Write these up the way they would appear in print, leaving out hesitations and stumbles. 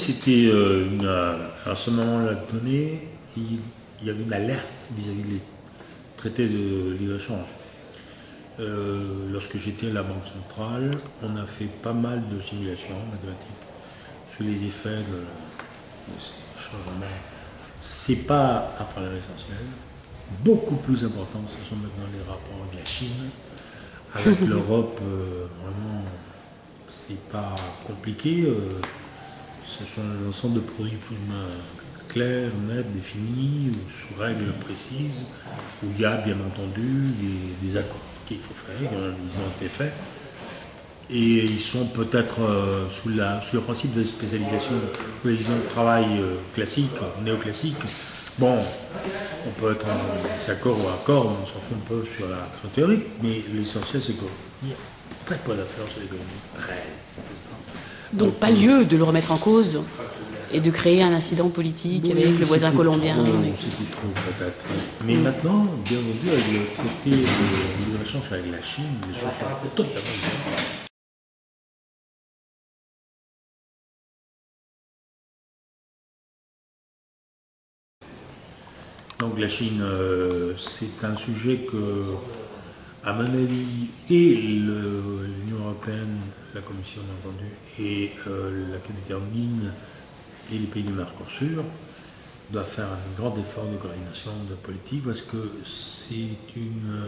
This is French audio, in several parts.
c'était à ce moment-là donné, il y avait une alerte vis-à-vis des traités de libre-échange. Lorsque j'étais à la Banque centrale, on a fait pas mal de simulations mathématiques sur les effets de ces changements. C'est pas un problème essentiel. Beaucoup plus important, ce sont maintenant les rapports avec la Chine. Avec l'Europe, vraiment, c'est pas compliqué. Ce sont un ensemble de produits plus ou moins clairs, nets, définis, sous règles précises, où il y a bien entendu des accords qu'il faut faire, ils ont été faits. Et ils sont peut-être sous le principe de spécialisation, disons, de travail classique, néoclassique. Bon, on peut être en désaccord ou accord, on s'en fout un peu sur la théorique, mais l'essentiel c'est qu'il y a très peu d'influence sur l'économie réelle. Donc pas lieu de le remettre en cause et de créer un incident politique avec le voisin colombien. C'était trop peut-être. Mais maintenant, bien entendu, avec le côté de libre-échange avec la Chine, les choses sont totalement différentes. Donc la Chine, c'est un sujet que, à mon avis, et l'Union européenne, la Commission bien entendu, et la communauté andine et les pays du Mercosur doivent faire un grand effort de coordination de politique parce que c'est une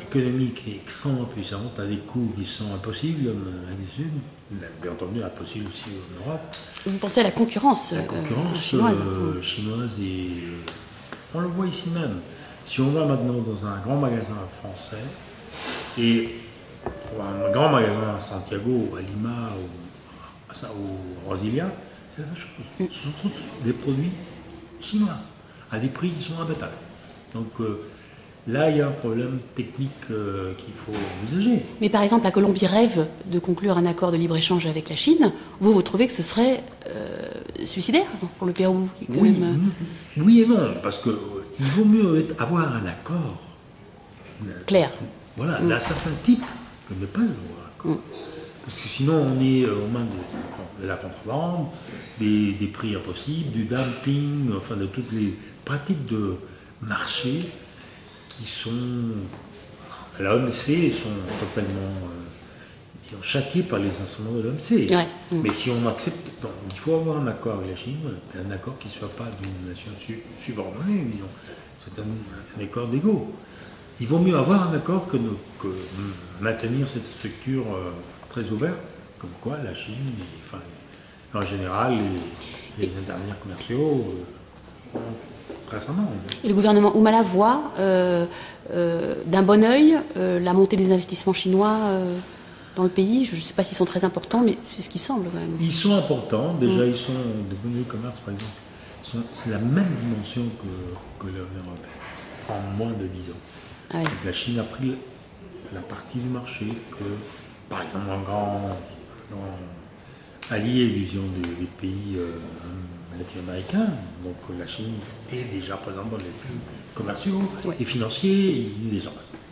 économie qui est extrêmement puissante, à des coûts qui sont impossibles en Amérique du Sud, bien entendu impossible aussi en Europe. Vous pensez à la concurrence chinoise et on le voit ici même. Si on va maintenant dans un grand magasin français et un grand magasin à Santiago, à Lima ou au Brasilia, c'est la même chose. Ce sont tous des produits chinois à des prix qui sont imbattables. Donc là, il y a un problème technique qu'il faut envisager. Mais par exemple, la Colombie rêve de conclure un accord de libre-échange avec la Chine. Vous trouvez que ce serait suicidaire pour le Pérou? Oui et non, parce qu'il vaut mieux avoir un accord clair. Voilà, d'un certain type que ne pas avoir un accord. Parce que sinon, on est aux mains de la contrebande, des prix impossibles, du dumping, enfin de toutes les pratiques de marché qui sont à l'OMC sont totalement châtiés par les instruments de l'OMC. Ouais. Mais si on accepte, donc, il faut avoir un accord avec la Chine, un accord qui ne soit pas d'une nation subordonnée, disons. C'est un accord d'égaux. Il vaut mieux avoir un accord que maintenir cette structure très ouverte, comme quoi la Chine, en général, les intermédiaires commerciaux, récemment. Et le gouvernement Humala voit d'un bon œil la montée des investissements chinois dans le pays. Je ne sais pas s'ils sont très importants, mais c'est ce qui semble quand même. Ils sont importants. Déjà, ils sont, de point de vue commerce, par exemple, c'est la même dimension que l'Union européenne, en moins de 10 ans. Ah oui. Donc, la Chine a pris la partie du marché que, par exemple, un grand allié, disons, des pays latino-américains. Donc la Chine est déjà présente dans les flux commerciaux et financiers.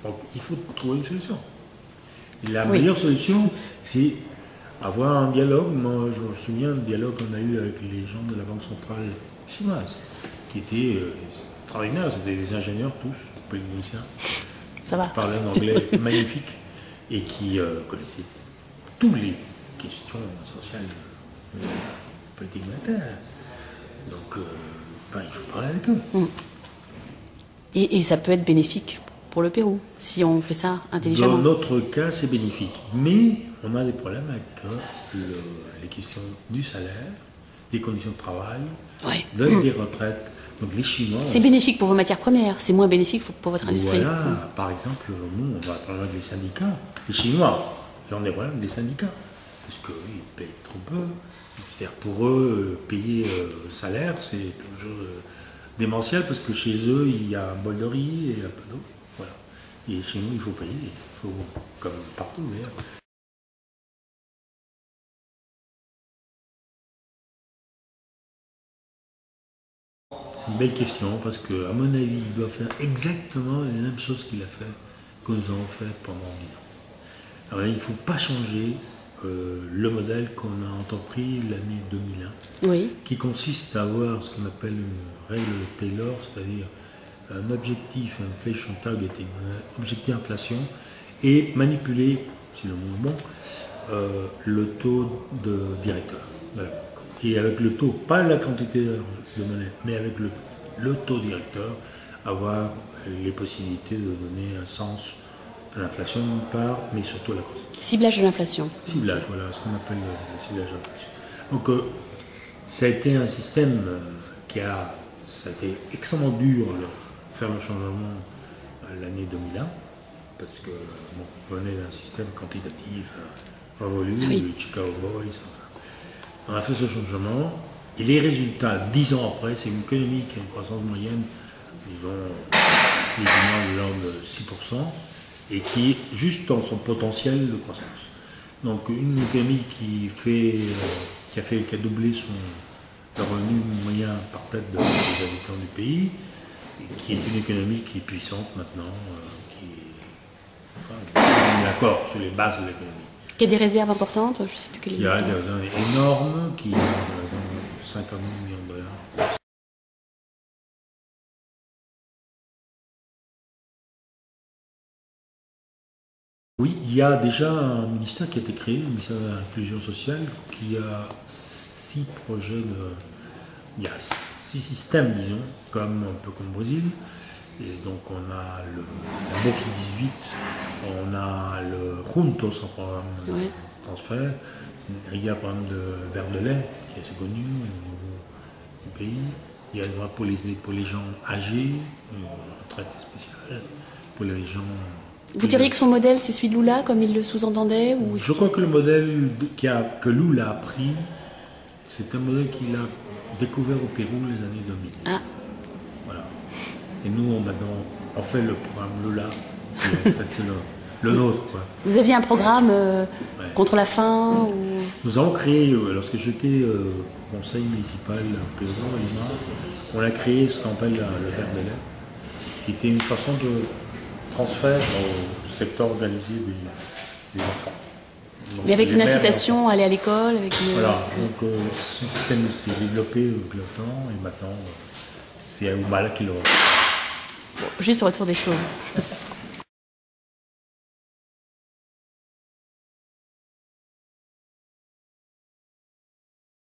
Donc il faut trouver une solution. Et la meilleure solution, c'est avoir un dialogue. Moi, je me souviens du dialogue qu'on a eu avec les gens de la Banque centrale chinoise, qui était extraordinaire. C'était des ingénieurs tous, polytechniciens. Ça va. Qui parlaient un anglais magnifique et qui connaissaient toutes les questions sociales, politiques, monétaires. Donc, il faut parler avec eux. Et ça peut être bénéfique pour le Pérou, si on fait ça intelligemment. Dans notre cas, c'est bénéfique. Mais on a des problèmes avec les questions du salaire, des conditions de travail, des retraites. Donc les Chinois... C'est bénéfique pour vos matières premières, c'est moins bénéfique pour votre industrie. Voilà, par exemple, nous, on va parler avec les syndicats. Les Chinois, ils ont des problèmes avec les syndicats. Parce qu'ils payent trop peu. C'est-à-dire pour eux, payer le salaire, c'est toujours démentiel parce que chez eux, il y a un bol de riz et un peu d'eau. Voilà. Et chez nous, il faut payer. Il faut, comme partout d'ailleurs. C'est une belle question parce qu'à mon avis, il doit faire exactement les mêmes choses qu'il a fait, que nous avons fait pendant 10 ans. Alors, il ne faut pas changer le modèle qu'on a entrepris l'année 2001, Oui. qui consiste à avoir ce qu'on appelle une règle Taylor, c'est-à-dire un objectif inflation target, un objectif inflation, et manipuler, si le mot est bon, le taux de directeur de la banque. Et avec le taux, pas la quantité de monnaie, mais avec le taux directeur, avoir les possibilités de donner un sens à l'inflation d'une part, mais surtout à la croissance. Ciblage de l'inflation. Ciblage, voilà, ce qu'on appelle le ciblage de l'inflation. Donc, ça a été un système ça a été extrêmement dur de faire le changement l'année 2001, parce que on venait d'un système quantitatif révolu, les Chicago Boys. On a fait ce changement, et les résultats, 10 ans après, c'est une économie qui a une croissance moyenne, disons, plus ou moins de l'ordre de 6%, et qui est juste dans son potentiel de croissance. Donc une économie qui a doublé le revenu moyen par tête des habitants du pays, et qui est une économie qui est puissante maintenant, on est d'accord sur les bases de l'économie. Qui a des réserves importantes, je ne sais plus quel est. Il y a des réserves énormes, qui ont 50 millions de dollars. Oui, il y a déjà un ministère qui a été créé, le ministère de l'Inclusion sociale, qui a 6 projets il y a 6 systèmes, disons, un peu comme au Brésil. Et donc on a la bourse 18, on a le Juntos, un programme de transfert, il y a un programme de verre de lait qui est assez connu au niveau du pays. Il y a le droit pour les gens âgés, une retraite spéciale pour les gens. Vous diriez que son modèle, c'est celui de Lula, comme il le sous-entendait ou... Je crois que le modèle que Lula a pris, c'est un modèle qu'il a découvert au Pérou les années 2000. Ah. Voilà. Et nous, maintenant, on fait le programme Lula, qui en fait, c'est le nôtre. Quoi. Vous aviez un programme contre la faim ou... Nous avons créé, lorsque j'étais au conseil municipal au Pérou, à Lima, on a créé ce qu'on appelle le verre de lait, qui était une façon de transfert au secteur organisé des enfants. Donc, mais avec une incitation à aller à l'école Voilà, donc ce système s'est développé avec le temps et maintenant c'est Oumala qui le... Bon, juste au retour des choses.